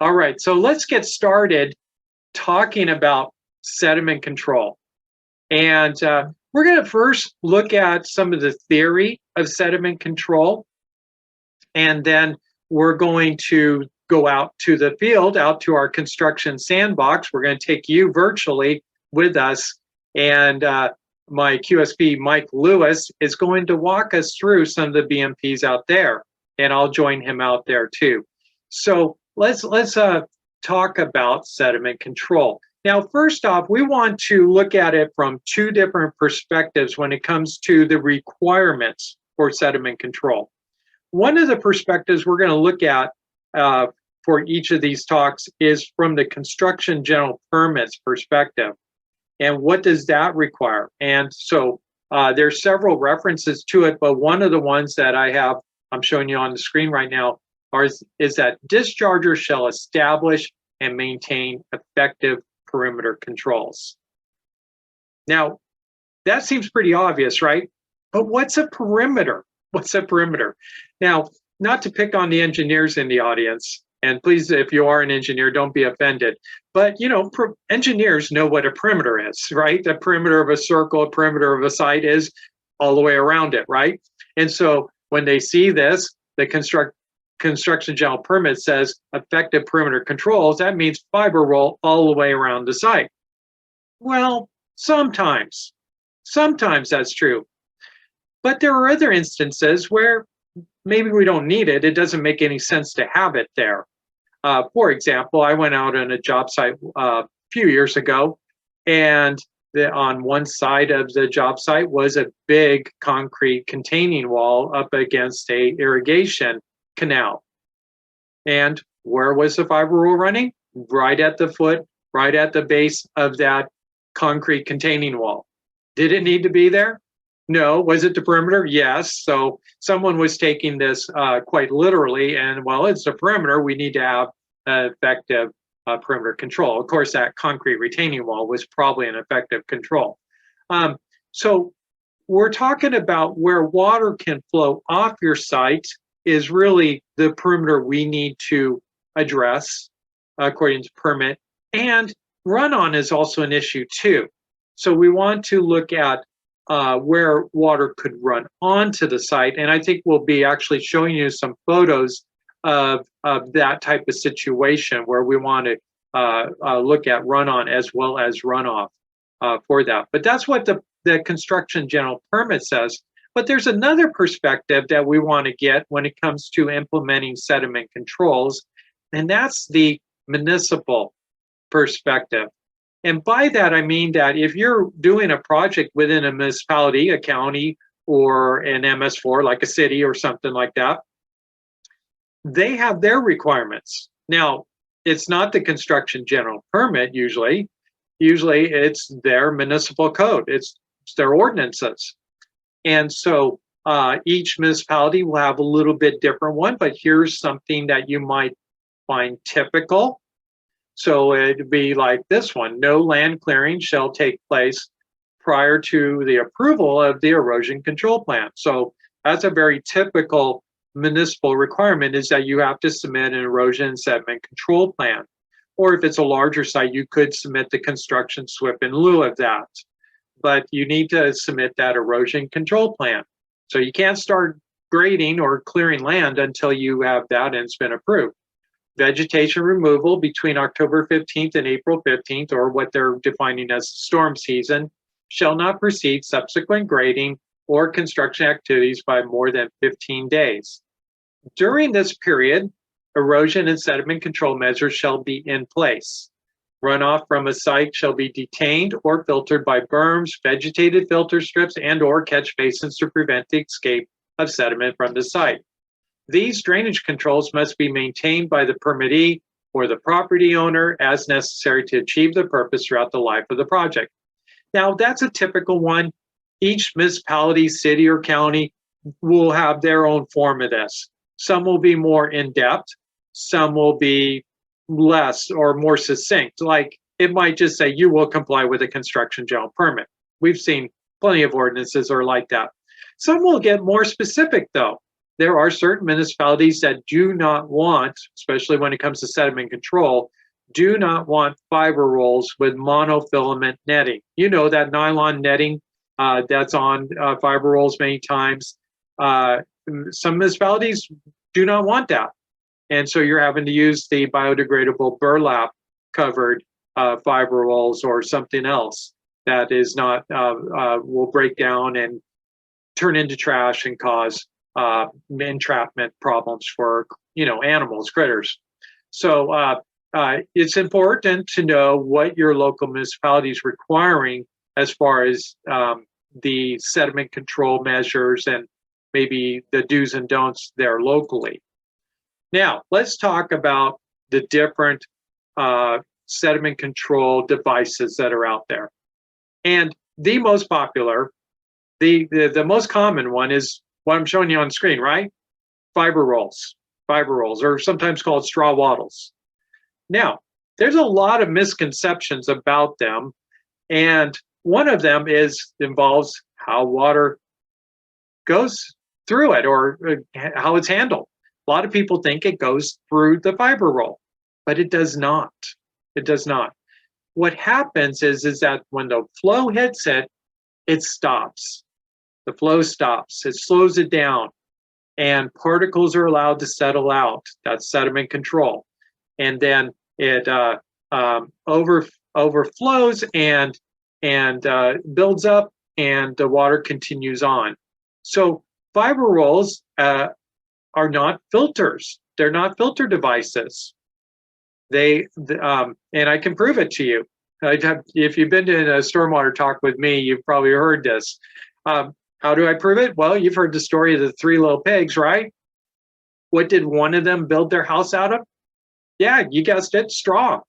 All right, so let's get started talking about sediment control. And we're going to first look at some of the theory of sediment control. And then we're going to go out to the field, out to our construction sandbox. We're going to take you virtually with us. And my QSP, Mike Lewis, is going to walk us through some of the BMPs out there. And I'll join him out there too. So let's talk about sediment control. Now, first off, we want to look at it from two different perspectives when it comes to the requirements for sediment control. One of the perspectives we're going to look at for each of these talks is from the construction general permits perspective. And what does that require? And so there's several references to it, but one of the ones that I'm showing you on the screen right now is that dischargers shall establish and maintain effective perimeter controls. Now, that seems pretty obvious, right? But what's a perimeter? What's a perimeter? Now, not to pick on the engineers in the audience, and please, if you are an engineer, don't be offended. But, you know, engineers know what a perimeter is, right? The perimeter of a circle, a perimeter of a site is all the way around it, right? And so when they see this, the construction general permit says effective perimeter controls, that means fiber roll all the way around the site. Well, sometimes that's true. But there are other instances where maybe we don't need it. It doesn't make any sense to have it there. For example, I went out on a job site a few years ago, and on one side of the job site was a big concrete containing wall up against a irrigation canal. And where was the fiber rule running? Right at the foot, right at the base of that concrete containing wall. Did it need to be there? No. Was it the perimeter? Yes. So someone was taking this quite literally, and well, it's the perimeter. We need to have effective perimeter control. Of course, that concrete retaining wall was probably an effective control. So we're talking about where water can flow off your site is really the perimeter we need to address according to permit. And run-on is also an issue too. So we want to look at where water could run onto the site. And I think we'll be actually showing you some photos of that type of situation where we want to look at run-on as well as runoff for that. But that's what the construction general permit says. But there's another perspective that we want to get when it comes to implementing sediment controls, and that's the municipal perspective. And by that, I mean that if you're doing a project within a municipality, a county, or an MS4, like a city or something like that, they have their requirements. Now, it's not the construction general permit usually. Usually it's their municipal code. It's their ordinances. And so each municipality will have a little bit different one, but here's something that you might find typical. So it'd be like this one: no land clearing shall take place prior to the approval of the erosion control plan. So that's a very typical municipal requirement, is that you have to submit an erosion and sediment control plan. Or if it's a larger site, you could submit the construction SWIP in lieu of that. But you need to submit that erosion control plan. So you can't start grading or clearing land until you have that and it's been approved. Vegetation removal between October 15th and April 15th, or what they're defining as storm season, shall not precede subsequent grading or construction activities by more than 15 days. During this period, erosion and sediment control measures shall be in place. Runoff from a site shall be detained or filtered by berms, vegetated filter strips, and/or catch basins to prevent the escape of sediment from the site. These drainage controls must be maintained by the permittee or the property owner as necessary to achieve the purpose throughout the life of the project. Now, that's a typical one. Each municipality, city, or county will have their own form of this. Some will be more in-depth, some will be less or more succinct. Like, it might just say you will comply with a construction general permit. We've seen plenty of ordinances are like that. Some will get more specific though. there are certain municipalities that do not want, especially when it comes to sediment control, do not want fiber rolls with monofilament netting. You know, that nylon netting that's on fiber rolls many times. Some municipalities do not want that. And so you're having to use the biodegradable burlap covered fiber rolls or something else that is not, will break down and turn into trash and cause entrapment problems for, you know, animals, critters. So it's important to know what your local municipality is requiring as far as the sediment control measures and maybe the do's and don'ts there locally. Now, let's talk about the different sediment control devices that are out there. And the most popular, the most common one is what I'm showing you on screen, right? Fiber rolls, or sometimes called straw wattles. Now, there's a lot of misconceptions about them, and one of them involves how water goes through it or how it's handled. A lot of people think it goes through the fiber roll, but it does not. It does not. What happens is that when the flow hits it, it stops. The flow stops. It slows it down, and particles are allowed to settle out. That's sediment control. And then it overflows and builds up, and the water continues on. So fiber rolls are not filters. They're not filter devices. And I can prove it to you. If you've been to a stormwater talk with me, you've probably heard this. How do I prove it? Well, you've heard the story of the three little pigs, right? What did one of them build their house out of? Yeah, you guessed it, straw.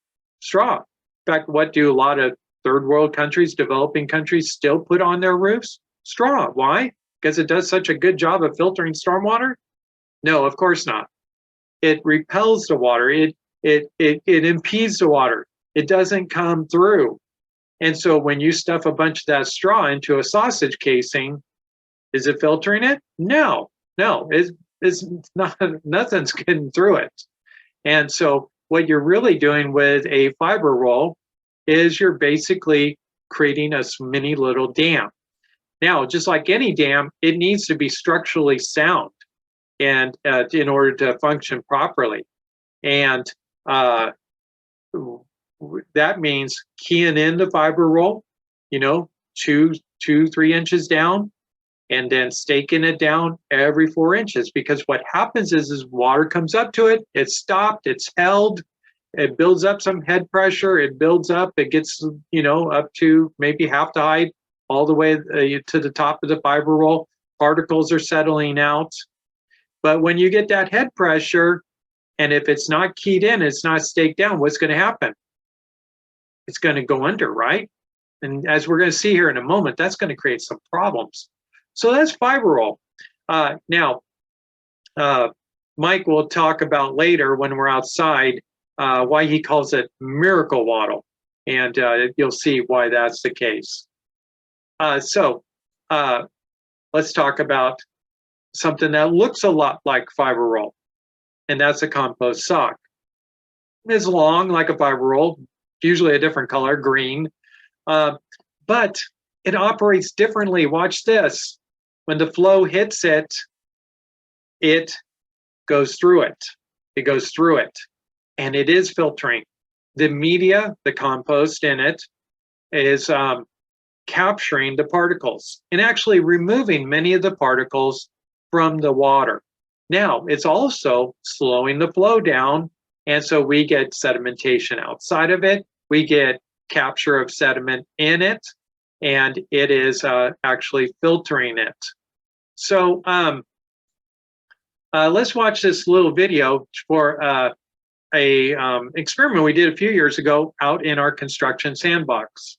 In fact, what do a lot of third world countries, developing countries still put on their roofs? Straw. Why? Because it does such a good job of filtering stormwater? No, of course not. It repels the water. It impedes the water. It doesn't come through. And so when you stuff a bunch of that straw into a sausage casing, is it filtering it? No, it's not. Nothing's getting through it. And so what you're really doing with a fiber roll is you're basically creating a mini little dam. Now, just like any dam, it needs to be structurally sound and in order to function properly. And that means keying in the fiber roll, 3 inches down, and then staking it down every 4 inches. Because what happens is water comes up to it, it's stopped, it's held, it builds up some head pressure, it builds up, it gets, up to maybe half the height, all the way to the top of the fiber roll. Particles are settling out. But when you get that head pressure, and if it's not keyed in, it's not staked down, what's going to happen? It's going to go under, right? And as we're going to see here in a moment, that's going to create some problems. So that's fiber roll. Now, Mike will talk about later when we're outside why he calls it miracle wattle, and you'll see why that's the case. So let's talk about something that looks a lot like fiber roll, and that's a compost sock. It's long like a fiber roll, usually a different color, green, but it operates differently. Watch this. When the flow hits it, it goes through it. It goes through it, and it is filtering. The media, the compost in it, is capturing the particles and actually removing many of the particles from the water. Now, it's also slowing the flow down, and so we get sedimentation outside of it. We get capture of sediment in it, and it is actually filtering it. So let's watch this little video for a experiment we did a few years ago out in our construction sandbox.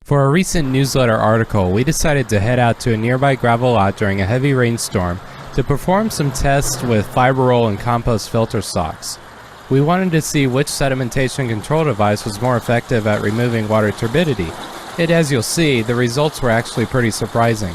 For a recent newsletter article, we decided to head out to a nearby gravel lot during a heavy rainstorm to perform some tests with fiber roll and compost filter socks. We wanted to see which sedimentation control device was more effective at removing water turbidity. And as you'll see, the results were actually pretty surprising.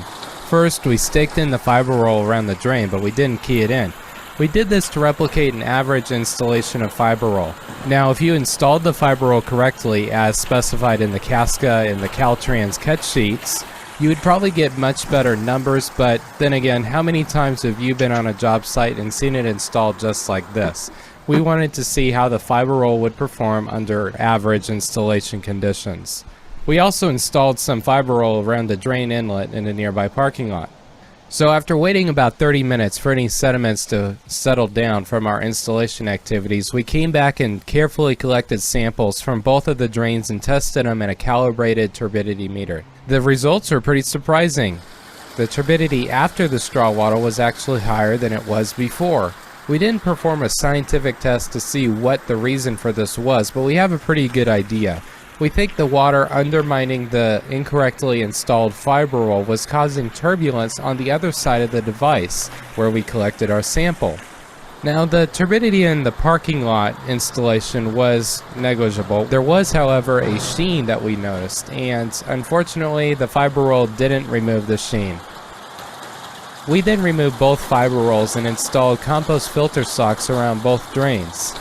First, we staked in the fiber roll around the drain, but we didn't key it in. We did this to replicate an average installation of fiber roll. Now, if you installed the fiber roll correctly, as specified in the Casca and the Caltrans catch sheets, you would probably get much better numbers, but then again, how many times have you been on a job site and seen it installed just like this? We wanted to see how the fiber roll would perform under average installation conditions. We also installed some fiber roll around the drain inlet in a nearby parking lot. So after waiting about 30 minutes for any sediments to settle down from our installation activities, we came back and carefully collected samples from both of the drains and tested them in a calibrated turbidity meter. The results were pretty surprising. The turbidity after the straw water was actually higher than it was before. We didn't perform a scientific test to see what the reason for this was, but we have a pretty good idea. We think the water undermining the incorrectly installed fiber roll was causing turbulence on the other side of the device, where we collected our sample. Now, the turbidity in the parking lot installation was negligible. There was, however, a sheen that we noticed, and unfortunately, the fiber roll didn't remove the sheen. We then removed both fiber rolls and installed compost filter socks around both drains.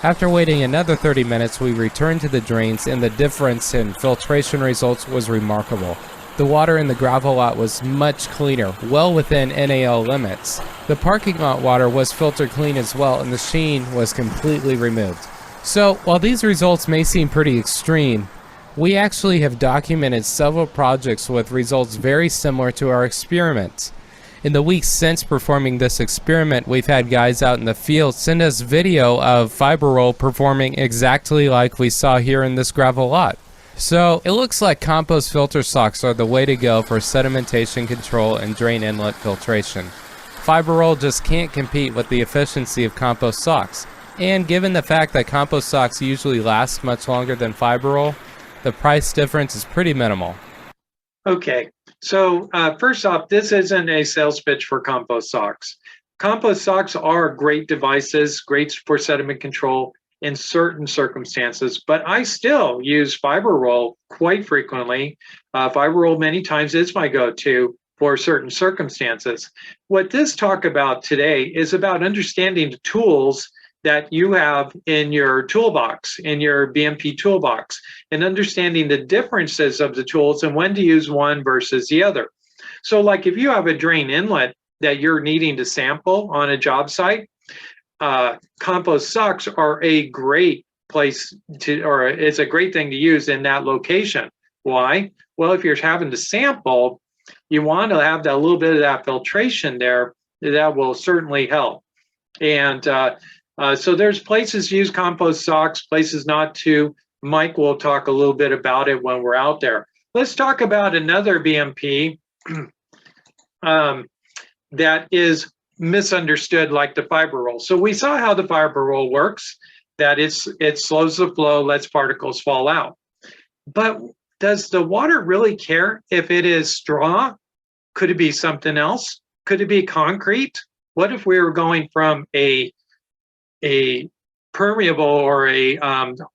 After waiting another 30 minutes, we returned to the drains, and the difference in filtration results was remarkable. The water in the gravel lot was much cleaner, well within NAL limits. The parking lot water was filtered clean as well, and the sheen was completely removed. So, while these results may seem pretty extreme, we actually have documented several projects with results very similar to our experiment. In the weeks since performing this experiment, we've had guys out in the field send us video of fiber roll performing exactly like we saw here in this gravel lot. So it looks like compost filter socks are the way to go for sedimentation control and drain inlet filtration. Fiber roll just can't compete with the efficiency of compost socks. And given the fact that compost socks usually last much longer than fiber roll, the price difference is pretty minimal. Okay, so first off, this isn't a sales pitch for compost socks. Compost socks are great devices, great for sediment control in certain circumstances, but I still use fiber roll quite frequently. Fiber roll many times is my go-to for certain circumstances. What this talk about today is about understanding the tools that you have in your toolbox, in your BMP toolbox, and understanding the differences of the tools and when to use one versus the other. So like if you have a drain inlet that you're needing to sample on a job site, compost socks are a great place to, or it's a great thing to use in that location. Why? Well, if you're having to sample, you want to have that a little bit of that filtration there. That will certainly help. And so there's places to use compost socks, places not to. Mike will talk a little bit about it when we're out there. Let's talk about another BMP that is misunderstood, like the fiber roll. So we saw how the fiber roll works, that it slows the flow, lets particles fall out. But does the water really care if it is straw? Could it be something else? Could it be concrete? What if we were going from a permeable or a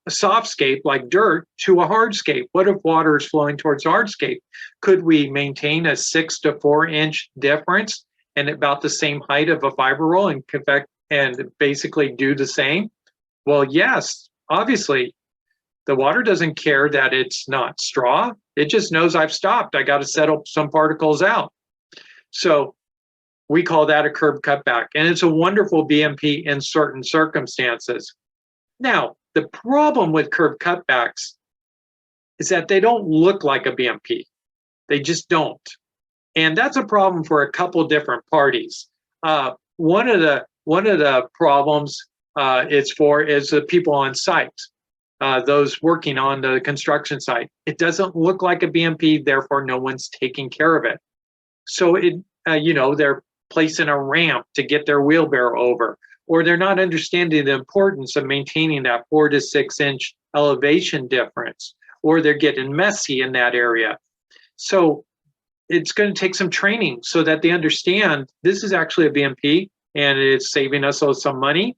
softscape like dirt to a hardscape? What if water is flowing towards hardscape? Could we maintain a 6 to 4 inch difference and about the same height of a fiber roll and basically do the same? Well, yes, obviously. The water doesn't care that it's not straw. It just knows I've stopped. I got to settle some particles out. So we call that a curb cutback, and it's a wonderful BMP in certain circumstances. Now, the problem with curb cutbacks is that they don't look like a BMP. They just don't. And that's a problem for a couple different parties. One of the problems is the people on site, those working on the construction site. It doesn't look like a BMP, therefore no one's taking care of it. So they're placing a ramp to get their wheelbarrow over, or they're not understanding the importance of maintaining that 4 to 6 inch elevation difference, or they're getting messy in that area. So it's going to take some training so that they understand this is actually a BMP and it's saving us some money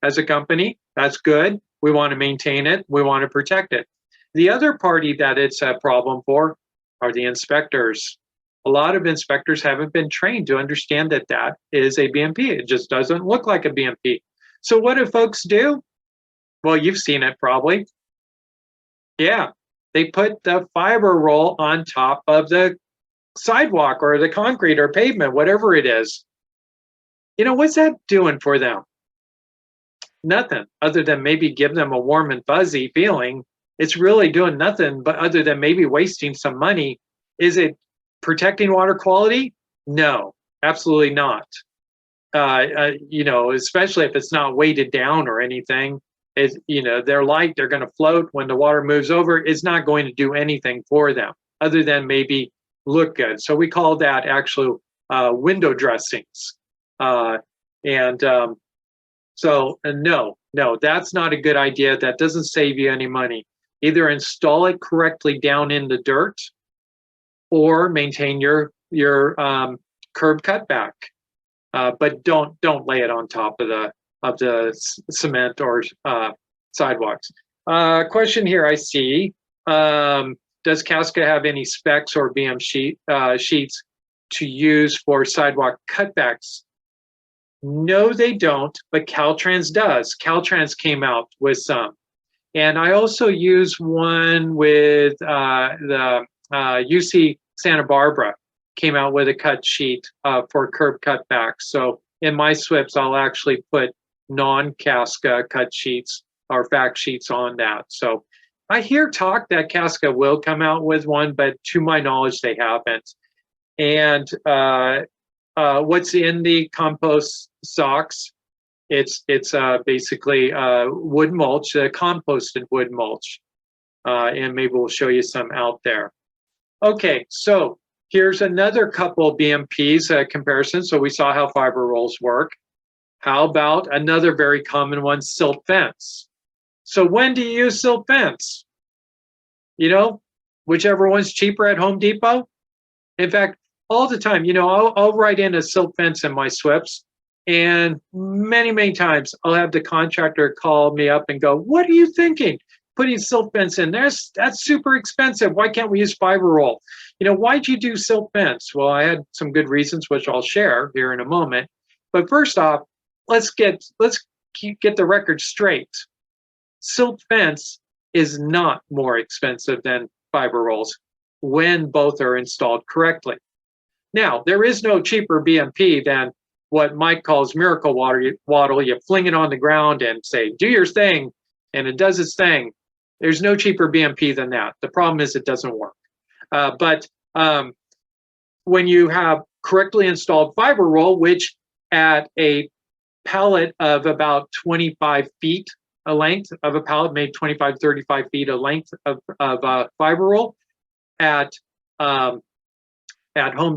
as a company. That's good. We want to maintain it. We want to protect it. The other party that it's a problem for are the inspectors. A lot of inspectors haven't been trained to understand that that is a BMP. It just doesn't look like a BMP. So what do folks do? Well, you've seen it probably. Yeah, they put the fiber roll on top of the sidewalk or the concrete or pavement, whatever it is. You know, what's that doing for them? Nothing, other than maybe give them a warm and fuzzy feeling. It's really doing nothing but other than maybe wasting some money. Is it protecting water quality? No, absolutely not. You know, especially if it's not weighted down or anything. You know, they're light, they're going to float. When the water moves over, it's not going to do anything for them other than maybe look good. So we call that actually window dressings. So no, that's not a good idea. That doesn't save you any money. Either install it correctly down in the dirt, or maintain your curb cutback. But don't lay it on top of the cement or sidewalks. Question here I see: does Casca have any specs or sheets to use for sidewalk cutbacks? No, they don't, but Caltrans does. Caltrans came out with some. And I also use one with the UC Santa Barbara came out with a cut sheet for curb cutbacks. So in my SWIPs, I'll actually put non-Casca cut sheets or fact sheets on that. So I hear talk that Casca will come out with one, but to my knowledge, they haven't. And what's in the compost socks? It's basically wood mulch, composted wood mulch, and maybe we'll show you some out there. Okay, so here's another couple BMPs comparison. So we saw how fiber rolls work. How about another very common one, silt fence? So when do you use silt fence? You know, whichever one's cheaper at Home Depot. In fact, all the time, you know, I'll write in a silt fence in my SWIPs, and many times I'll have the contractor call me up and go, "What are you thinking? Putting silt fence in there? That's super expensive. Why can't we use fiber roll? You know, why'd you do silt fence?" Well, I had some good reasons, which I'll share here in a moment. But first off, let's get the record straight. Silt fence is not more expensive than fiber rolls when both are installed correctly. Now, there is no cheaper BMP than what Mike calls miracle waddle. You fling it on the ground and say, "Do your thing," and it does its thing. There's no cheaper BMP than that. The problem is it doesn't work. But when you have correctly installed fiber roll, which at a pallet of about 25 feet a length of a pallet, made 25, 35 feet a length of fiber roll at Home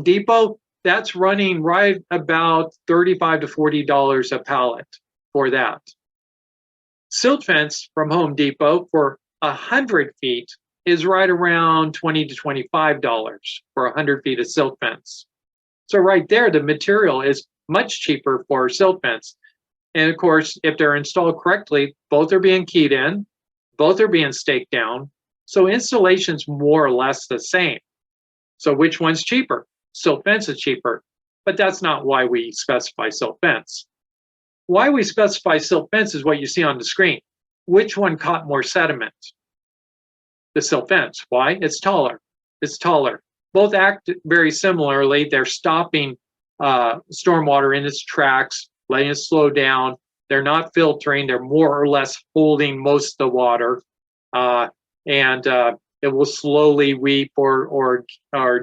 Depot, that's running right about $35 to $40 a pallet for that. Silt fence from Home Depot for 100 feet is right around $20 to $25 for 100 feet of silt fence. So right there, the material is much cheaper for silt fence. And of course, if they're installed correctly, both are being keyed in, both are being staked down. So installation's more or less the same. So which one's cheaper? Silt fence is cheaper, but that's not why we specify silt fence. Why we specify silt fence is what you see on the screen. Which one caught more sediment? The silt fence. Why? It's taller. It's taller. Both act very similarly. They're stopping stormwater in its tracks, letting it slow down. They're not filtering. They're more or less holding most of the water, and it will slowly weep or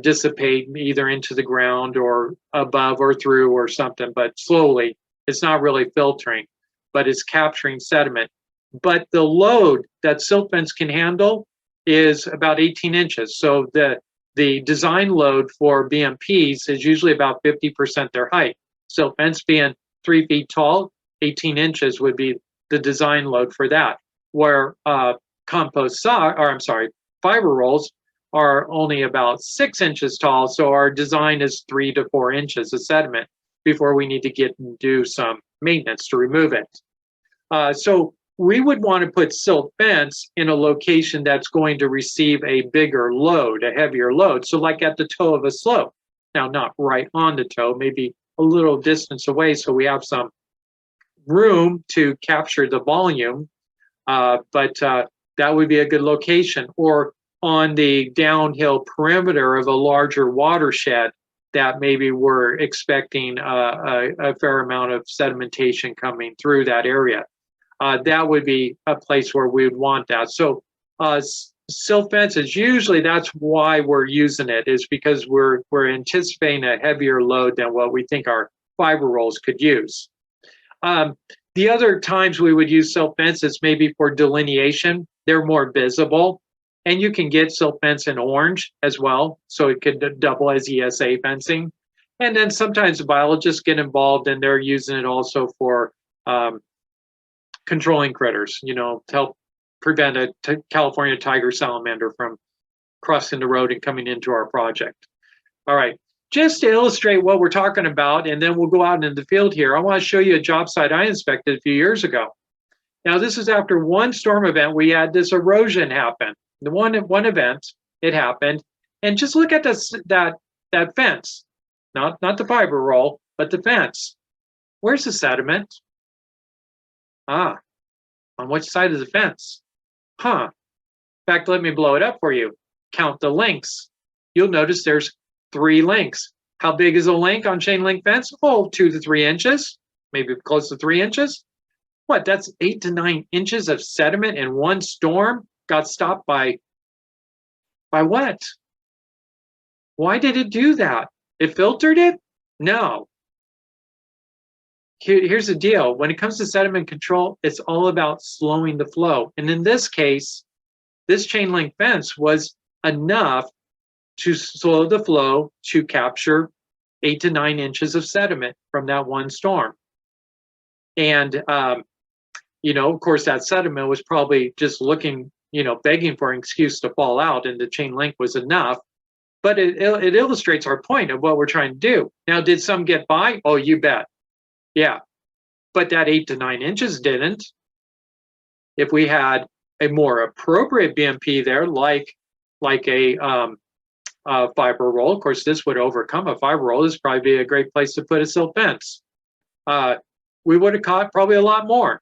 dissipate either into the ground or above or through or something, but slowly. It's not really filtering, but it's capturing sediment. But the load that silt fence can handle is about 18 inches. So the design load for BMPs is usually about 50% their height. Silt fence being 3 feet tall, 18 inches would be the design load for that. Where fiber rolls are only about 6 inches tall, so our design is 3 to 4 inches of sediment before we need to get and do some maintenance to remove it. So we would want to put silt fence in a location that's going to receive a bigger load, a heavier load. So like at the toe of a slope. Now, not right on the toe, maybe a little distance away, so we have some room to capture the volume, but that would be a good location. Or on the downhill perimeter of a larger watershed that maybe we're expecting a fair amount of sedimentation coming through that area. That would be a place where we would want that. So silt fences, usually that's why we're using it, is because we're anticipating a heavier load than what we think our fiber rolls could use. The other times we would use silt fences maybe for delineation. They're more visible, and you can get silt fence in orange as well, so it could double as ESA fencing. And then sometimes biologists get involved, and they're using it also for controlling critters, to help prevent a California tiger salamander from crossing the road and coming into our project. All right, just to illustrate what we're talking about, and then we'll go out into the field here, I want to show you a job site I inspected a few years ago. Now, this is after one storm event, we had this erosion happen. The one event, it happened, and just look at this, that fence, not the fiber roll, but the fence. Where's the sediment? On which side of the fence? In fact, let me blow it up for you. Count the links. You'll notice there's 3 links. How big is a link on chain link fence? 2 to 3 inches, maybe close to 3 inches. What, that's 8 to 9 inches of sediment in one storm got stopped by what? Why did it do that? It filtered it? No. Here's the deal. When it comes to sediment control, it's all about slowing the flow. And in this case, this chain link fence was enough to slow the flow to capture 8 to 9 inches of sediment from that one storm. And, of course, that sediment was probably just looking, begging for an excuse to fall out, and the chain link was enough. But it illustrates our point of what we're trying to do. Now, did some get by? Oh, you bet. Yeah, but that 8 to 9 inches didn't. If we had a more appropriate BMP there, like a fiber roll, of course, this would overcome a fiber roll. This would probably be a great place to put a silt fence. We would have caught probably a lot more.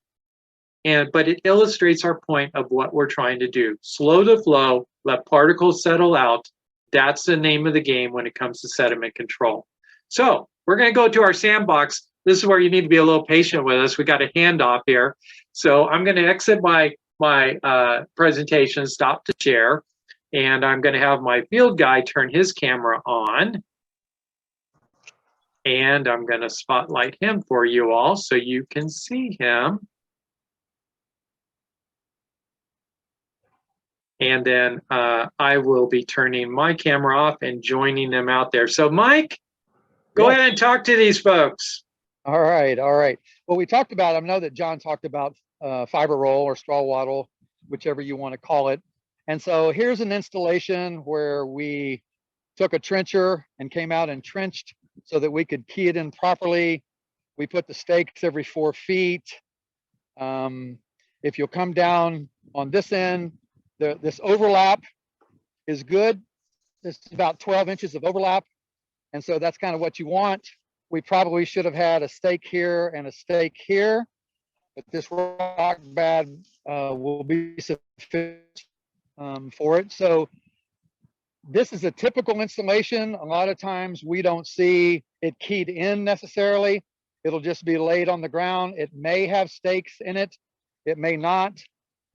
But it illustrates our point of what we're trying to do. Slow the flow, let particles settle out. That's the name of the game when it comes to sediment control. So we're going to go to our sandbox. This is where you need to be a little patient with us. We got a handoff here. So I'm going to exit my presentation, stop the share, and I'm going to have my field guy turn his camera on. And I'm going to spotlight him for you all so you can see him. And then I will be turning my camera off and joining them out there. So Mike, go ahead and talk to these folks. All right. Well, we talked about, I know that John talked about fiber roll or straw wattle, whichever you want to call it. And so here's an installation where we took a trencher and came out and trenched so that we could key it in properly. We put the stakes every 4 feet. If you'll come down on this end, this overlap is good. This is about 12 inches of overlap. And so that's kind of what you want. We probably should have had a stake here and a stake here, but this rock bed will be sufficient for it. So this is a typical installation. A lot of times we don't see it keyed in necessarily. It'll just be laid on the ground. It may have stakes in it. It may not.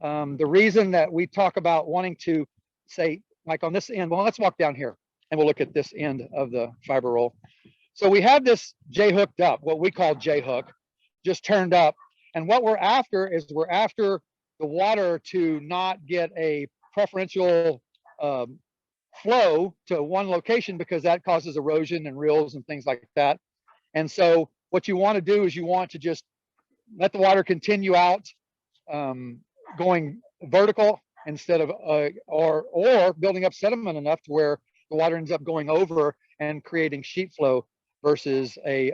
The reason that we talk about wanting to say, like on this end, well, let's walk down here and we'll look at this end of the fiber roll. So we have this J hooked up, what we call J hook, just turned up. And what we're after is we're after the water to not get a preferential flow to one location, because that causes erosion and rills and things like that. And so what you want to do is you want to just let the water continue out, going vertical instead of or building up sediment enough to where the water ends up going over and creating sheet flow versus a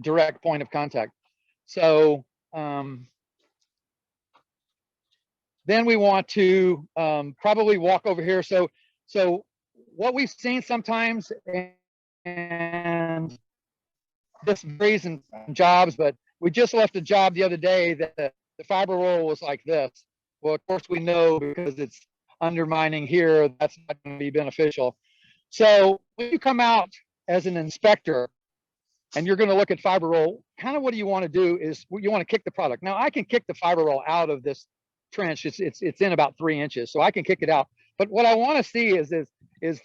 direct point of contact. So Then we want to probably walk over here. So what we've seen sometimes, and this varies in jobs, but we just left a job the other day that the fiber roll was like this. Well, of course we know because it's undermining here, that's not going to be beneficial. So when you come out as an inspector and you're going to look at fiber roll, kind of what you want to do is you want to kick the product. Now I can kick the fiber roll out of this trench. It's in about 3 inches, so I can kick it out. But what I want to see is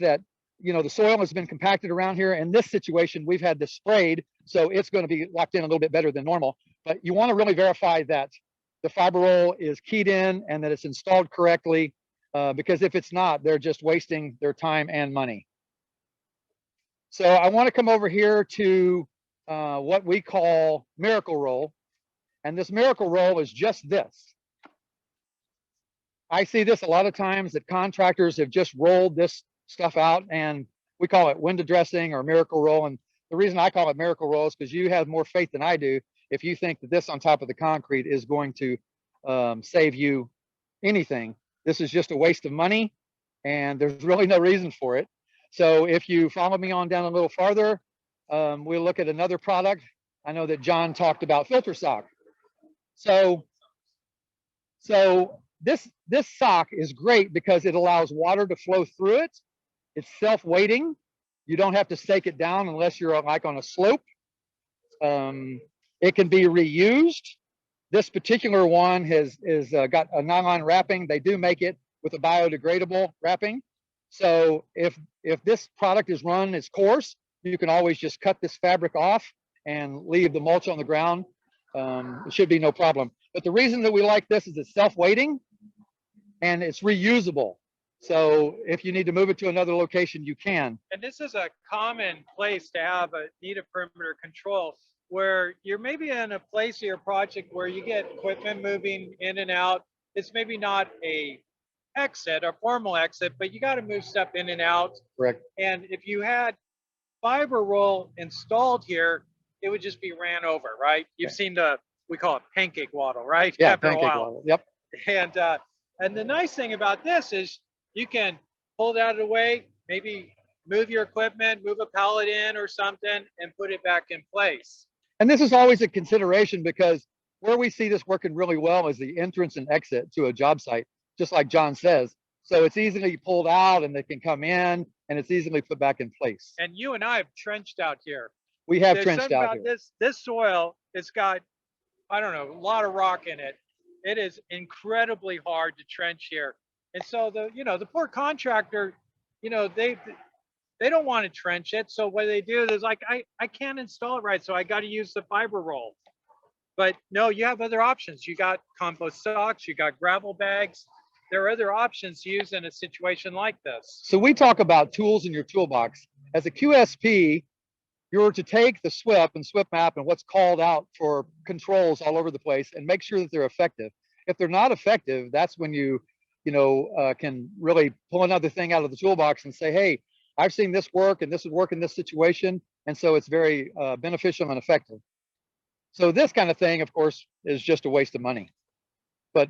that, you know, the soil has been compacted around here. In this situation, we've had this sprayed, so it's going to be locked in a little bit better than normal. But you want to really verify that the fiber roll is keyed in and that it's installed correctly, because if it's not, they're just wasting their time and money. So I want to come over here to what we call miracle roll. And this miracle roll is just this. I see this a lot of times that contractors have just rolled this stuff out, and we call it window dressing or miracle roll. And the reason I call it miracle roll is because you have more faith than I do if you think that this on top of the concrete is going to save you anything. This is just a waste of money, and there's really no reason for it. So if you follow me on down a little farther, we'll look at another product. I know that John talked about filter sock. So this sock is great because it allows water to flow through it. It's self-weighting. You don't have to stake it down unless you're like on a slope. It can be reused. This particular one has got a nylon wrapping. They do make it with a biodegradable wrapping. So if this product is run its course, you can always just cut this fabric off and leave the mulch on the ground. It should be no problem. But the reason that we like this is it's self-weighting and it's reusable. So if you need to move it to another location, you can. And this is a common place to have a need a perimeter control, where you're maybe in a place of your project where you get equipment moving in and out. It's maybe not a formal exit, but you got to move stuff in and out. Correct. And if you had fiber roll installed here, it would just be ran over, right? You've seen we call it pancake waddle, right? Yeah, After pancake waddle. Yep. And the nice thing about this is you can pull it out of the way, maybe move your equipment, move a pallet in or something, and put it back in place. And this is always a consideration, because where we see this working really well is the entrance and exit to a job site, just like John says. So it's easily pulled out and they can come in, and it's easily put back in place. And you and I have trenched out here. We have trenched out here. This soil, it's got, I don't know, a lot of rock in it. It is incredibly hard to trench here. And so the poor contractor, they don't want to trench it. So what they do is like, I can't install it right, so I got to use the fiber roll. But no, you have other options. You got compost socks, you got gravel bags. There are other options to use in a situation like this. So we talk about tools in your toolbox. As a QSP, you're to take the SWIP and SWIP map and what's called out for controls all over the place and make sure that they're effective. If they're not effective, that's when you can really pull another thing out of the toolbox and say, hey, I've seen this work and this would work in this situation. And so it's very beneficial and effective. So this kind of thing, of course, is just a waste of money. But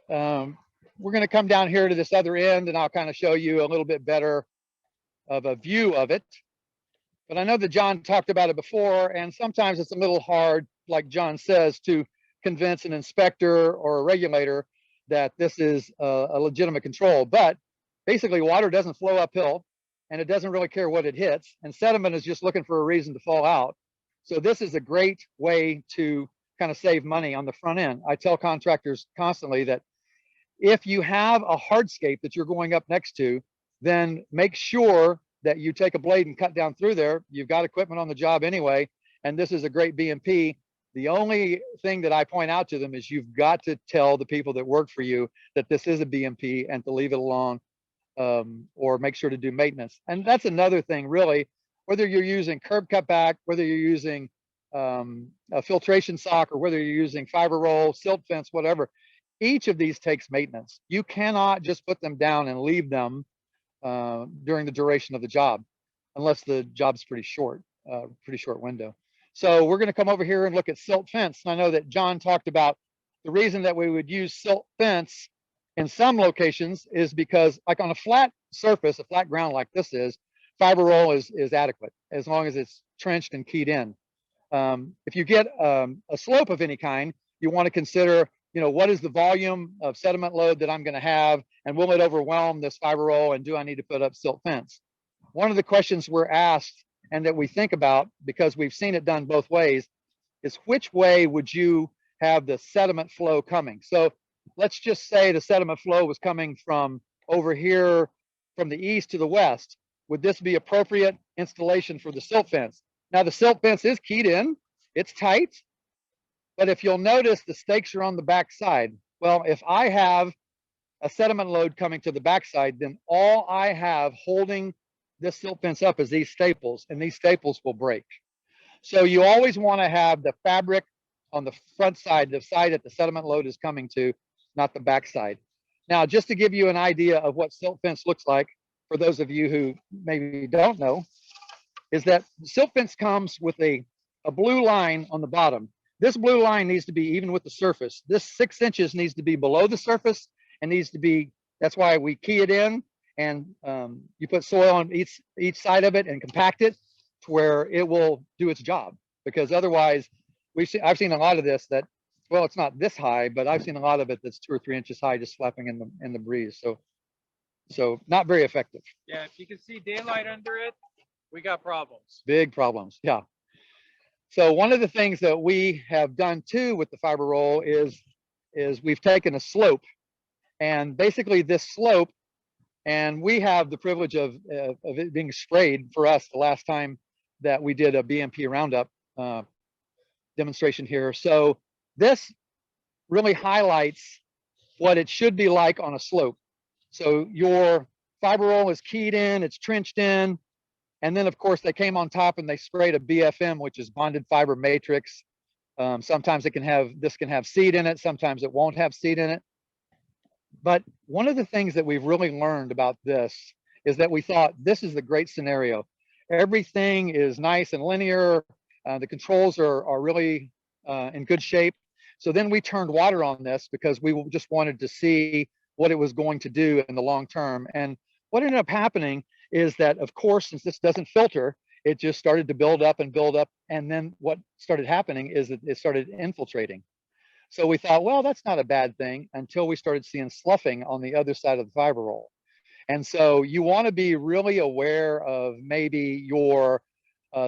we're going to come down here to this other end, and I'll kind of show you a little bit better of a view of it. But I know that John talked about it before, and sometimes it's a little hard, like John says, to convince an inspector or a regulator that this is a legitimate control. But basically, water doesn't flow uphill, and it doesn't really care what it hits, and sediment is just looking for a reason to fall out. So this is a great way to kind of save money on the front end. I tell contractors constantly that if you have a hardscape that you're going up next to, then make sure that you take a blade and cut down through there. You've got equipment on the job anyway, and this is a great BMP. The only thing that I point out to them is you've got to tell the people that work for you that this is a BMP and to leave it alone, or make sure to do maintenance. And that's another thing, really, whether you're using curb cutback, whether you're using a filtration sock, or whether you're using fiber roll, silt fence, whatever, each of these takes maintenance. You cannot just put them down and leave them during the duration of the job, unless the job's pretty short window. So we're going to come over here and look at silt fence. And I know that John talked about the reason that we would use silt fence in some locations is because, like on a flat surface, a flat ground like this is, fiber roll is adequate as long as it's trenched and keyed in. If you get a slope of any kind, you want to consider, you know, what is the volume of sediment load that I'm going to have, and will it overwhelm this fiber roll, and do I need to put up silt fence? One of the questions we're asked and that we think about, because we've seen it done both ways, is which way would you have the sediment flow coming? So let's just say the sediment flow was coming from over here from the east to the west. Would this be appropriate installation for the silt fence? Now the silt fence is keyed in, it's tight, but if you'll notice, the stakes are on the back side. Well, if I have a sediment load coming to the backside, then all I have holding this silt fence up is these staples, and these staples will break. So you always want to have the fabric on the front side, the side that the sediment load is coming to, not the back side. Now, just to give you an idea of what silt fence looks like, for those of you who maybe don't know, is that silt fence comes with a blue line on the bottom. This blue line needs to be even with the surface. This 6 inches needs to be below the surface, and needs to be, that's why we key it in, and you put soil on each side of it and compact it to where it will do its job. Because otherwise, I've seen a lot of this that, well, it's not this high, but I've seen a lot of it that's 2 or 3 inches high, just flapping in the breeze. So not very effective. Yeah, if you can see daylight under it, we got problems. Big problems, yeah. So one of the things that we have done too with the fiber roll is we've taken a slope, and basically this slope, and we have the privilege of it being sprayed for us the last time that we did a BMP Roundup demonstration here. So this really highlights what it should be like on a slope. So your fiber roll is keyed in, it's trenched in, and then of course they came on top and they sprayed a BFM, which is bonded fiber matrix. Sometimes this can have seed in it, sometimes it won't have seed in it. But one of the things that we've really learned about this is that we thought this is the great scenario. Everything is nice and linear. The controls are really in good shape. So then we turned water on this because we just wanted to see what it was going to do in the long term. And what ended up happening is that, of course, since this doesn't filter, it just started to build up and build up. And then what started happening is that it started infiltrating. So we thought, well, that's not a bad thing, until we started seeing sloughing on the other side of the fiber roll. And so you want to be really aware of maybe your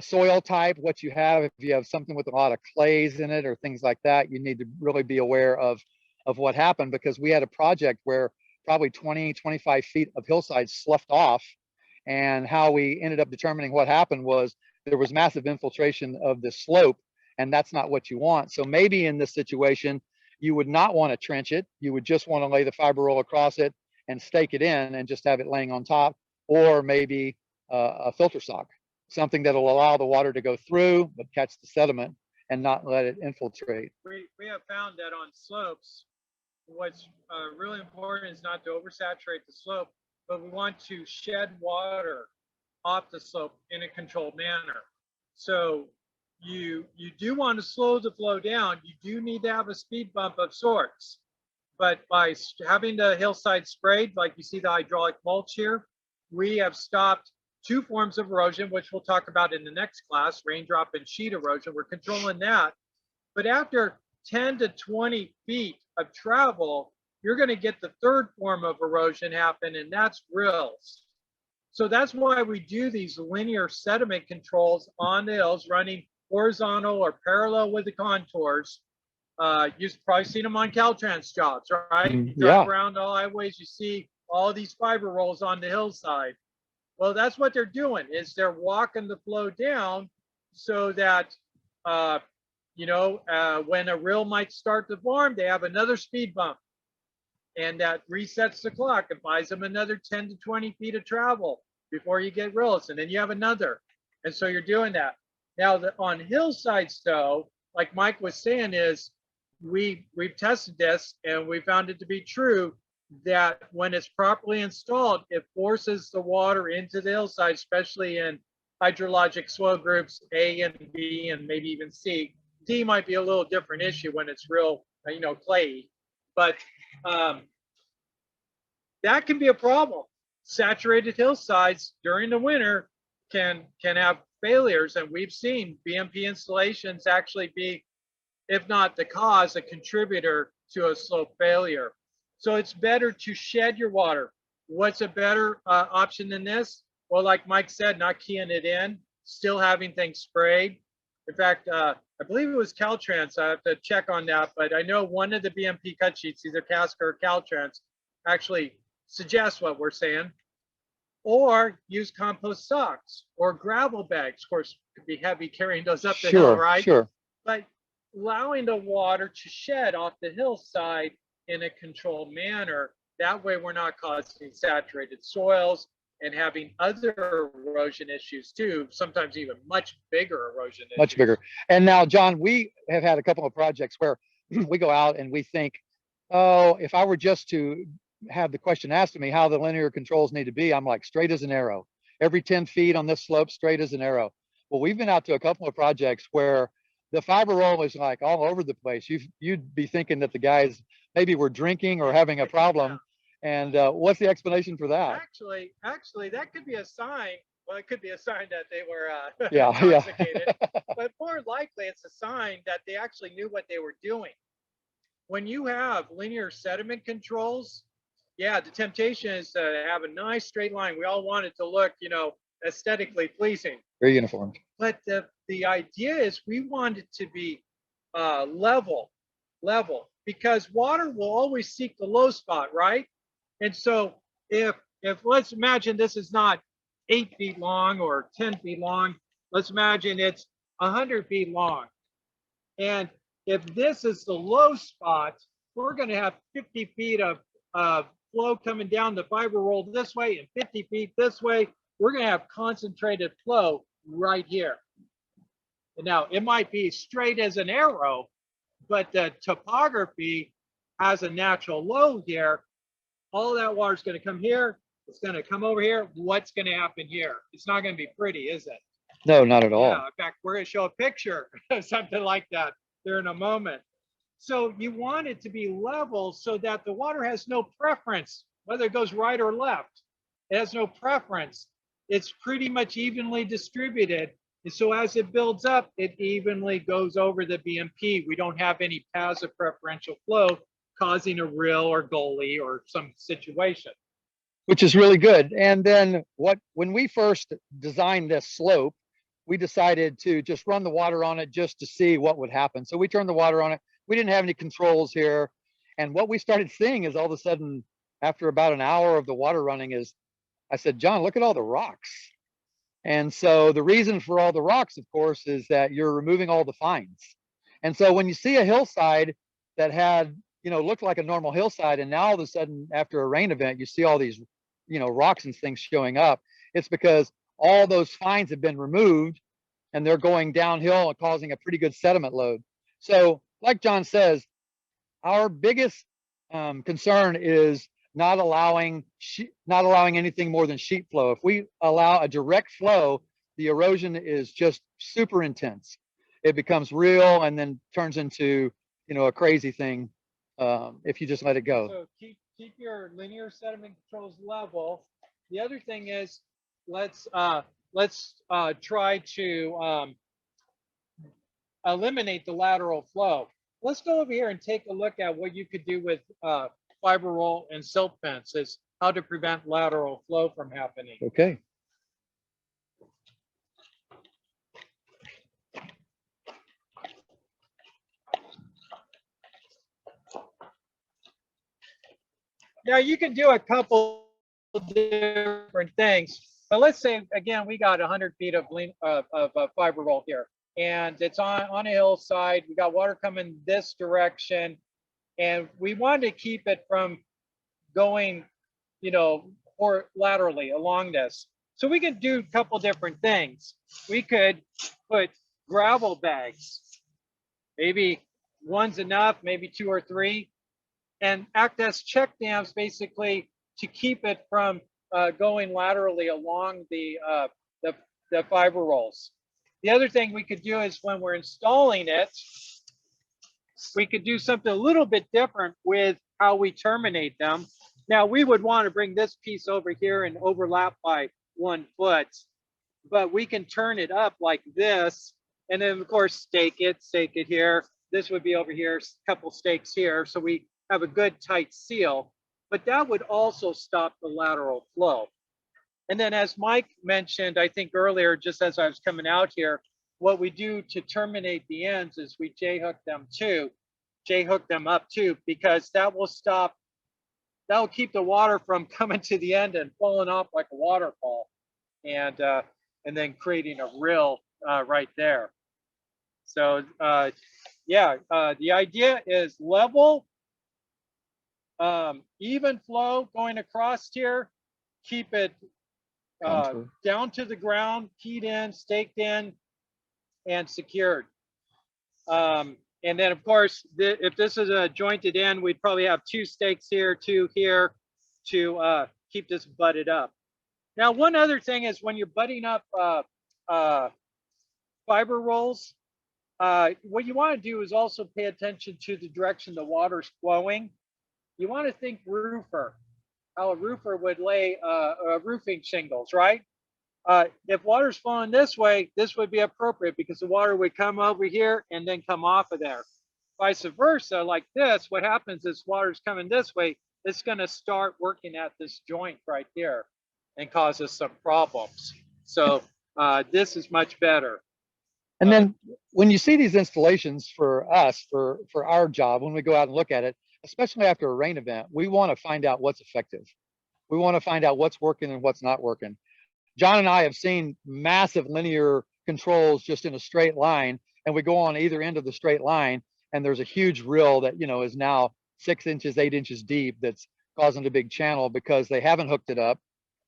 soil type, what you have. If you have something with a lot of clays in it or things like that, you need to really be aware of what happened, because we had a project where probably 20, 25 feet of hillside sloughed off. And how we ended up determining what happened was there was massive infiltration of the slope, and that's not what you want. So maybe in this situation, you would not want to trench it. You would just want to lay the fiber roll across it and stake it in and just have it laying on top, or maybe a filter sock, something that will allow the water to go through but catch the sediment and not let it infiltrate. We have found that on slopes, what's really important is not to oversaturate the slope, but we want to shed water off the slope in a controlled manner. So you do want to slow the flow down. You do need to have a speed bump of sorts, but by having the hillside sprayed, like you see the hydraulic mulch here, we have stopped 2 forms of erosion, which we'll talk about in the next class, raindrop and sheet erosion. We're controlling that. But after 10 to 20 feet of travel, you're going to get the 3rd form of erosion happen, and that's rills. So that's why we do these linear sediment controls on the hills, running horizontal or parallel with the contours. You've probably seen them on Caltrans jobs, right? You drive around all highways, you see all these fiber rolls on the hillside. Well, that's what they're doing, is they're walking the flow down so that, when a rill might start to form, they have another speed bump. And that resets the clock and buys them another 10 to 20 feet of travel before you get rills. And then you have another. And so you're doing that. Now, on hillsides, though, like Mike was saying, is we've tested this and we found it to be true that when it's properly installed, it forces the water into the hillside, especially in hydrologic swell groups A and B and maybe even C. D might be a little different issue when it's real you know, clayey, but that can be a problem. Saturated hillsides during the winter can have failures, and we've seen BMP installations actually be, if not the cause, a contributor to a slope failure. So it's better to shed your water. What's a better option than this? Well, like Mike said, not keying it in, still having things sprayed. In fact, I believe it was Caltrans. I have to check on that, but I know one of the BMP cut sheets, either Casca or Caltrans, actually suggests what we're saying. Or use compost socks or gravel bags. Of course, it could be heavy carrying those up the hill, right? Sure. But allowing the water to shed off the hillside in a controlled manner, that way we're not causing saturated soils and having other erosion issues too, sometimes even much bigger erosion issues. Much bigger. And now, John, we have had a couple of projects where we go out and we think, oh, if I were just to have the question asked of me how the linear controls need to be, I'm like, straight as an arrow. Every 10 feet on this slope, straight as an arrow. Well, we've been out to a couple of projects where the fiber roll is like all over the place. You'd be thinking that the guys maybe were drinking or having a problem. And what's the explanation for that? Actually, that could be a sign. Well, it could be a sign that they were Yeah. intoxicated, but more likely it's a sign that they actually knew what they were doing. When you have linear sediment controls, yeah, the temptation is to have a nice straight line. We all want it to look, you know, aesthetically pleasing. Very uniform. But the idea is we want it to be level, because water will always seek the low spot, right? And so if let's imagine this is not 8 feet long or 10 feet long, let's imagine it's 100 feet long. And if this is the low spot, we're going to have 50 feet of flow coming down the fiber roll this way and 50 feet this way. We're going to have concentrated flow right here. And now it might be straight as an arrow, but the topography has a natural low here. All that water is going to come here. It's going to come over here. What's going to happen here? It's not going to be pretty, is it? No, not at all. Yeah, in fact, we're going to show a picture of something like that there in a moment. So you want it to be level so that the water has no preference, whether it goes right or left. It has no preference. It's pretty much evenly distributed. And so as it builds up, it evenly goes over the BMP. We don't have any paths of preferential flow causing a rill or gully or some situation. Which is really good. And then when we first designed this slope, we decided to just run the water on it just to see what would happen. So we turned the water on it. We didn't have any controls here. And what we started seeing is all of a sudden, after about an hour of the water running, is I said, John, look at all the rocks. And so the reason for all the rocks, of course, is that you're removing all the fines. And so when you see a hillside that had, you know, looked like a normal hillside, and now all of a sudden after a rain event, you see all these, you know, rocks and things showing up, it's because all those fines have been removed and they're going downhill and causing a pretty good sediment load. So like John says, our biggest concern is not allowing anything more than sheet flow. If we allow a direct flow, the erosion is just super intense. It becomes real and then turns into, you know, a crazy thing if you just let it go. So keep your linear sediment controls level. The other thing is let's try to eliminate the lateral flow. Let's go over here and take a look at what you could do with fiber roll and silt fences, how to prevent lateral flow from happening. Okay. Now you can do a couple different things, but let's say again we got 100 feet of fiber roll here, and it's on a hillside. We got water coming this direction, and we want to keep it from going, you know, or laterally along this. So we can do a couple different things. We could put gravel bags, maybe one's enough, maybe 2 or 3, and act as check dams basically to keep it from going laterally along the fiber rolls. The other thing we could do is when we're installing it, we could do something a little bit different with how we terminate them. Now we would want to bring this piece over here and overlap by 1 foot, but we can turn it up like this, and then of course stake it here. This would be over here, a couple stakes here, so we have a good tight seal, but that would also stop the lateral flow. And then as Mike mentioned, I think earlier, just as I was coming out here, what we do to terminate the ends is we J-hook them up too, because that will stop, that will keep the water from coming to the end and falling off like a waterfall, and then creating a rill right there. So yeah, the idea is level, even flow going across here, keep it down to the ground, keyed in, staked in, and secured. And then of course, if this is a jointed end, we'd probably have 2 stakes here, 2 here to keep this butted up. Now, one other thing is when you're butting up fiber rolls, what you want to do is also pay attention to the direction the water's flowing. You want to think roofer, how a roofer would lay roofing shingles, right? If water's flowing this way, this would be appropriate because the water would come over here and then come off of there. Vice versa, like this, what happens is water's coming this way, it's going to start working at this joint right here and cause us some problems. So this is much better. And then when you see these installations for us, for our job, when we go out and look at it, especially after a rain event, we want to find out what's effective. We want to find out what's working and what's not working. John and I have seen massive linear controls just in a straight line, and we go on either end of the straight line, and there's a huge rill that, you know, is now 6 inches, 8 inches deep that's causing a big channel because they haven't hooked it up.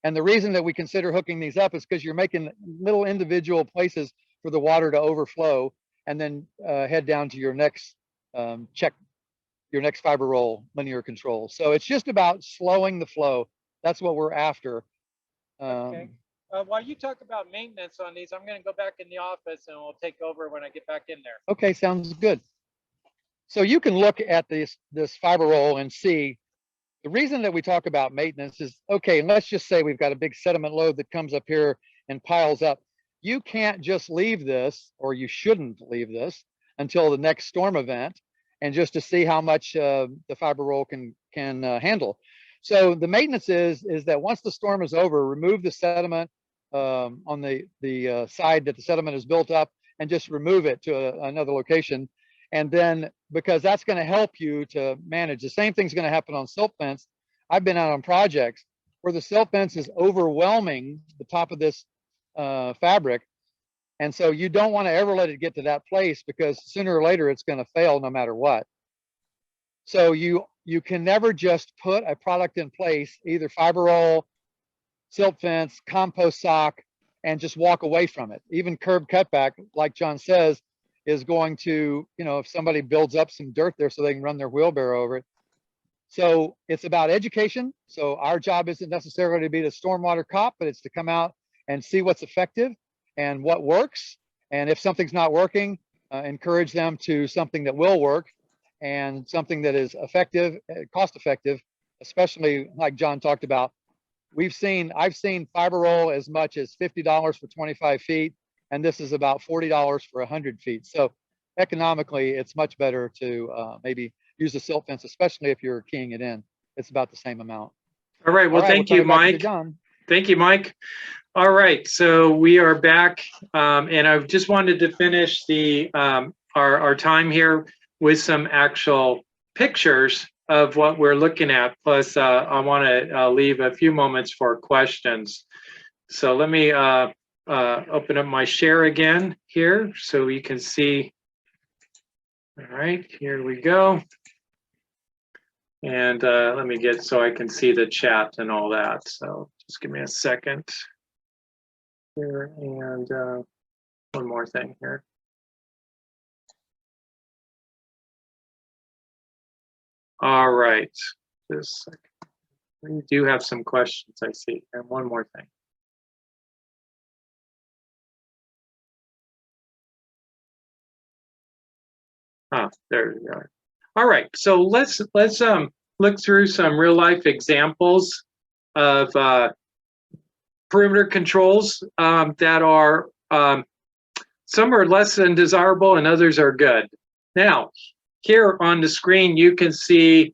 And the reason that we consider hooking these up is because you're making little individual places for the water to overflow and then head down to your next your next fiber roll linear control. So it's just about slowing the flow. That's what we're after. Okay. While you talk about maintenance on these, I'm going to go back in the office and we'll take over when I get back in there. Okay, sounds good. So you can look at this fiber roll and see the reason that we talk about maintenance is, okay, let's just say we've got a big sediment load that comes up here and piles up. You can't just leave this, or you shouldn't leave this until the next storm event, and just to see how much the fiber roll can handle. So the maintenance is that once the storm is over, remove the sediment on the side that the sediment is built up, and just remove it to another location. And then, because that's going to help you to manage. The same thing's going to happen on silt fence. I've been out on projects where the silt fence is overwhelming the top of this fabric. And so you don't want to ever let it get to that place, because sooner or later it's going to fail no matter what. So you can never just put a product in place, either fiber roll, silt fence, compost sock, and just walk away from it. Even curb cutback, like John says, is going to, you know, if somebody builds up some dirt there so they can run their wheelbarrow over it. So it's about education. So our job isn't necessarily to be the stormwater cop, but it's to come out and see what's effective and what works. And if something's not working, encourage them to something that will work and something that is effective, cost effective, especially like John talked about. I've seen fiber roll as much as $50 for 25 feet. And this is about $40 for 100 feet. So economically, it's much better to maybe use the silt fence, especially if you're keying it in. It's about the same amount. All right. Well, thank you, Mike. Thank you, Mike. All right. So we are back. And I just wanted to finish our time here with some actual pictures of what we're looking at. Plus, I want to leave a few moments for questions. So let me open up my share again here so you can see. All right, here we go. And let me get so I can see the chat and all that. So just give me a second here. And one more thing here. All right, just a second. We do have some questions, I see. And one more thing. There you are. All right, so let's look through some real life examples of perimeter controls that are some are less than desirable and others are good. Now, here on the screen you can see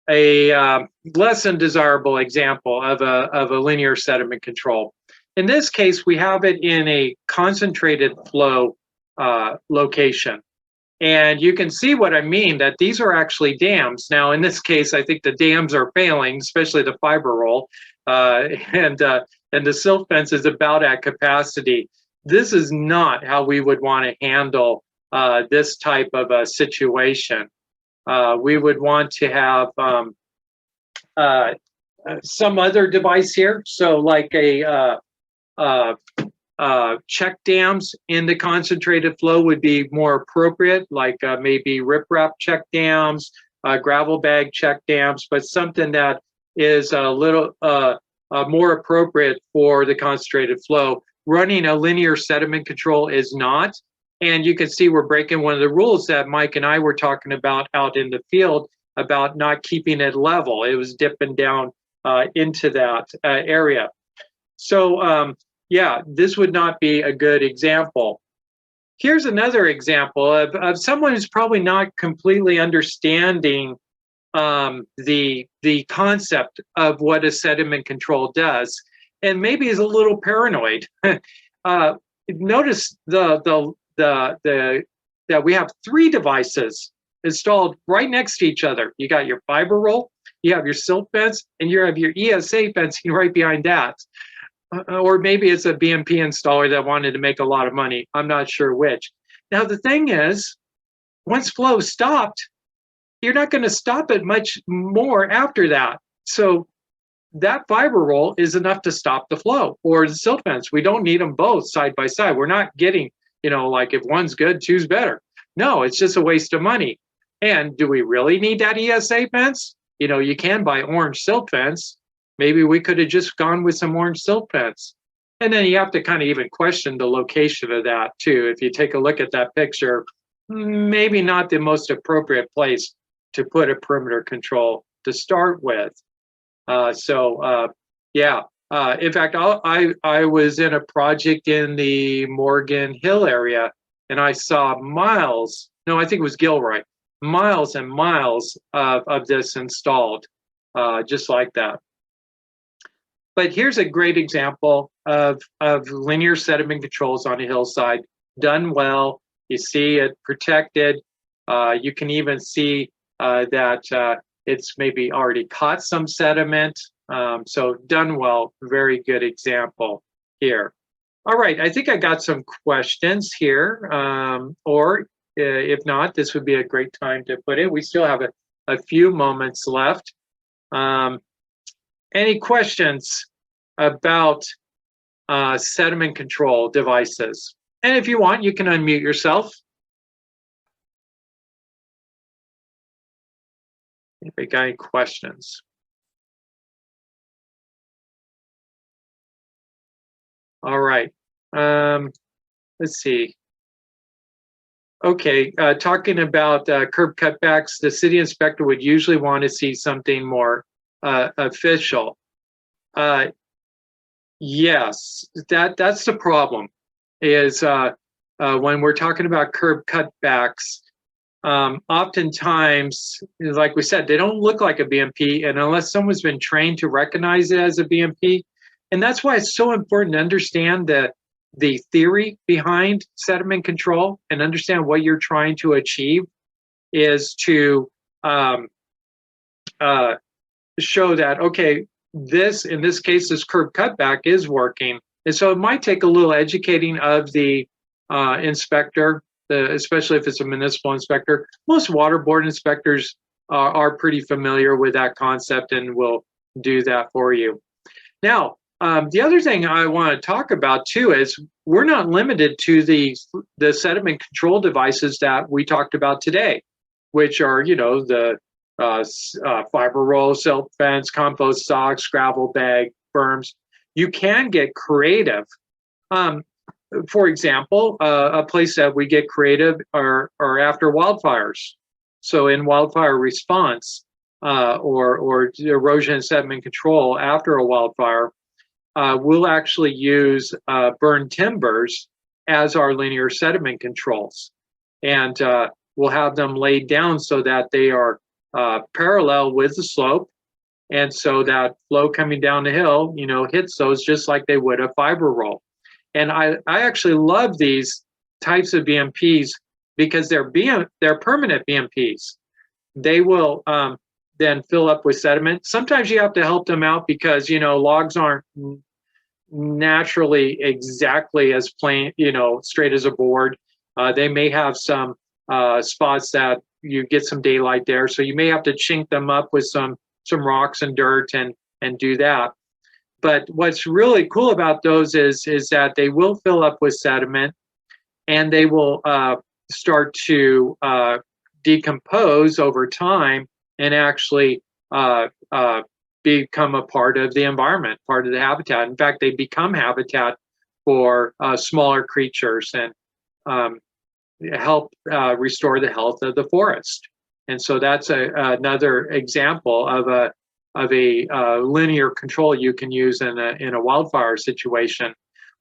a less than desirable example of a linear sediment control. In this case, we have it in a concentrated flow location. And you can see what I mean, that these are actually dams. Now, in this case, I think the dams are failing, especially the fiber roll, and the silt fence is about at capacity. This is not how we would want to handle this type of a situation. We would want to have some other device here. So like a check dams in the concentrated flow would be more appropriate, like maybe riprap check dams, gravel bag check dams, but something that is a little more appropriate for the concentrated flow. Running a linear sediment control is not. And you can see we're breaking one of the rules that Mike and I were talking about out in the field about not keeping it level. It was dipping down into that area. So yeah, this would not be a good example. Here's another example of someone who's probably not completely understanding the concept of what a sediment control does, and maybe is a little paranoid. Notice that we have 3 devices installed right next to each other. You got your fiber roll, you have your silt fence, and you have your ESA fencing right behind that. Or maybe it's a BMP installer that wanted to make a lot of money. I'm not sure which. Now, the thing is, once flow stopped, you're not going to stop it much more after that. So that fiber roll is enough to stop the flow, or the silt fence. We don't need them both side by side. We're not getting, you know, like if one's good, two's better. No, it's just a waste of money. And do we really need that ESA fence? You know, you can buy orange silt fence. Maybe we could have just gone with some orange silt fence. And then you have to kind of even question the location of that too. If you take a look at that picture, maybe not the most appropriate place to put a perimeter control to start with. Yeah. In fact, I was in a project in the Morgan Hill area, and I saw miles, no, I think it was Gilroy, miles and miles of this installed, just like that. But here's a great example of linear sediment controls on a hillside, done well. You see it protected. You can even see that it's maybe already caught some sediment. So done well, very good example here. All right, I think I got some questions here, or if not, this would be a great time to put in. We still have a few moments left. Any questions about sediment control devices? And if you want, you can unmute yourself. Anybody got any questions? All right, let's see. Okay, talking about curb cutbacks, the city inspector would usually want to see something more official. Yes, that's the problem, is when we're talking about curb cutbacks, oftentimes, like we said, they don't look like a BMP, and unless someone's been trained to recognize it as a BMP, and that's why it's so important to understand the theory behind sediment control and understand what you're trying to achieve, is to show that, okay, in this case, this curb cutback is working. And so it might take a little educating of the inspector, especially if it's a municipal inspector. Most water board inspectors are pretty familiar with that concept and will do that for you. Now, the other thing I want to talk about too is we're not limited to the sediment control devices that we talked about today, which are, you know, the fiber roll, silt fence, compost socks, gravel bag, berms. You can get creative. for example, a place that we get creative are after wildfires. So in wildfire response or erosion and sediment control after a wildfire, we'll actually use burned timbers as our linear sediment controls. And we'll have them laid down so that they are parallel with the slope. And so that flow coming down the hill, you know, hits those just like they would a fiber roll. And I actually love these types of BMPs because they're permanent BMPs. They will then fill up with sediment. Sometimes you have to help them out because, you know, logs aren't naturally exactly as plain, you know, straight as a board. They may have some spots that you get some daylight there. So you may have to chink them up with some rocks and dirt and do that. But what's really cool about those is that they will fill up with sediment and they will start to decompose over time and actually become a part of the environment, part of the habitat. In fact, they become habitat for smaller creatures and help restore the health of the forest. And so that's another example of a linear control you can use in a wildfire situation.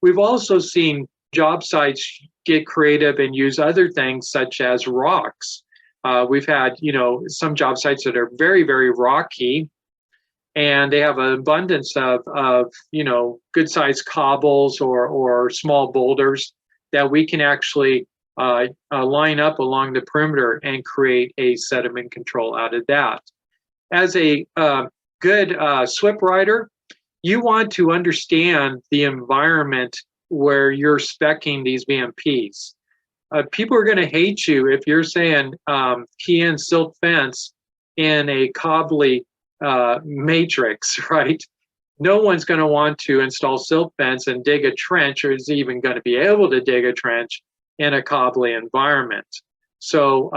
We've also seen job sites get creative and use other things such as rocks. We've had, you know, some job sites that are very, very rocky, and they have an abundance of you know, good sized cobbles or small boulders that we can actually line up along the perimeter and create a sediment control out of that. As a good SWIP rider, you want to understand the environment where you're speccing these BMPs. People are going to hate you if you're saying key in silt fence in a cobbly matrix, right? No one's going to want to install silt fence and dig a trench, or is even going to be able to dig a trench in a cobbly environment. So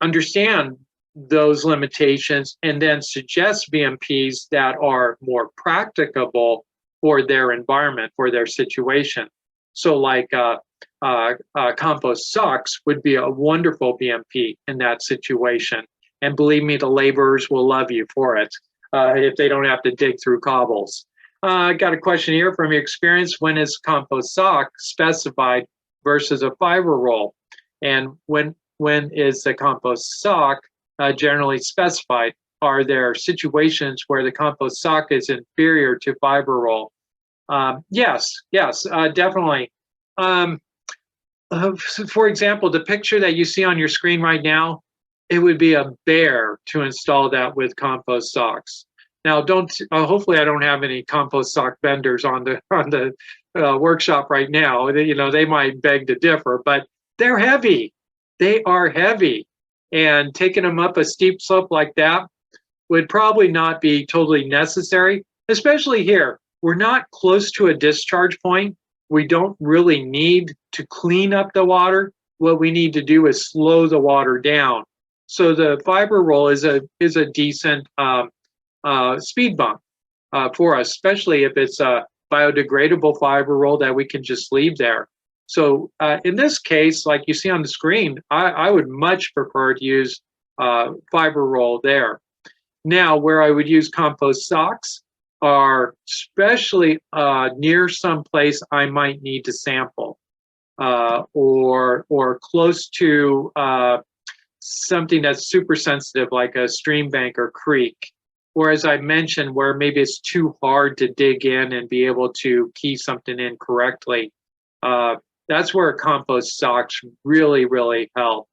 understand those limitations and then suggest BMPs that are more practicable for their environment, for their situation. So like compost socks would be a wonderful BMP in that situation. And believe me, the laborers will love you for it if they don't have to dig through cobbles. I got a question here from your experience. When is compost sock specified versus a fiber roll? And when is the compost sock generally specified? Are there situations where the compost sock is inferior to fiber roll? Yes, definitely. For example, the picture that you see on your screen right now, it would be a bear to install that with compost socks. Now, hopefully I don't have any compost sock vendors on the workshop right now. You know, they might beg to differ, but they're heavy. They are heavy. And taking them up a steep slope like that would probably not be totally necessary, especially here. We're not close to a discharge point. We don't really need to clean up the water. What we need to do is slow the water down. So the fiber roll is a decent speed bump for us, especially if it's a biodegradable fiber roll that we can just leave there. So in this case, like you see on the screen, I would much prefer to use fiber roll there. Now, where I would use compost socks are especially near some place I might need to sample or close to something that's super sensitive like a stream bank or creek. Or as I mentioned, where maybe it's too hard to dig in and be able to key something in correctly. That's where compost socks really, really help.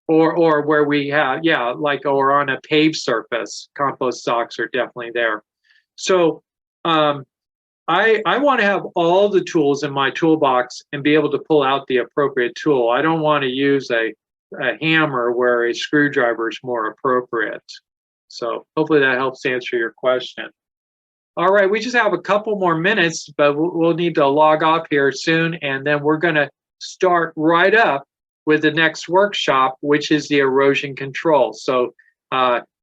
Or where we have, or on a paved surface, compost socks are definitely there. So I want to have all the tools in my toolbox and be able to pull out the appropriate tool. I don't want to use a hammer where a screwdriver is more appropriate. So hopefully that helps answer your question. All right, we just have a couple more minutes, but we'll need to log off here soon, and then we're going to start right up with the next workshop, which is the erosion control. So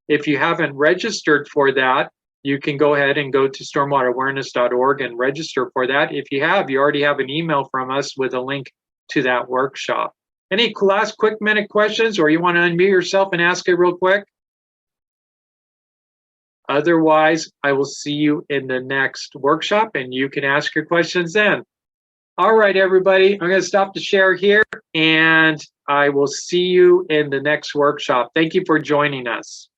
if you haven't registered for that, you can go ahead and go to stormwaterawareness.org and register for that. If you have, you already have an email from us with a link to that workshop. Any last quick minute questions, or you want to unmute yourself and ask it real quick? Otherwise, I will see you in the next workshop and you can ask your questions then. All right, everybody, I'm going to stop the share here and I will see you in the next workshop. Thank you for joining us.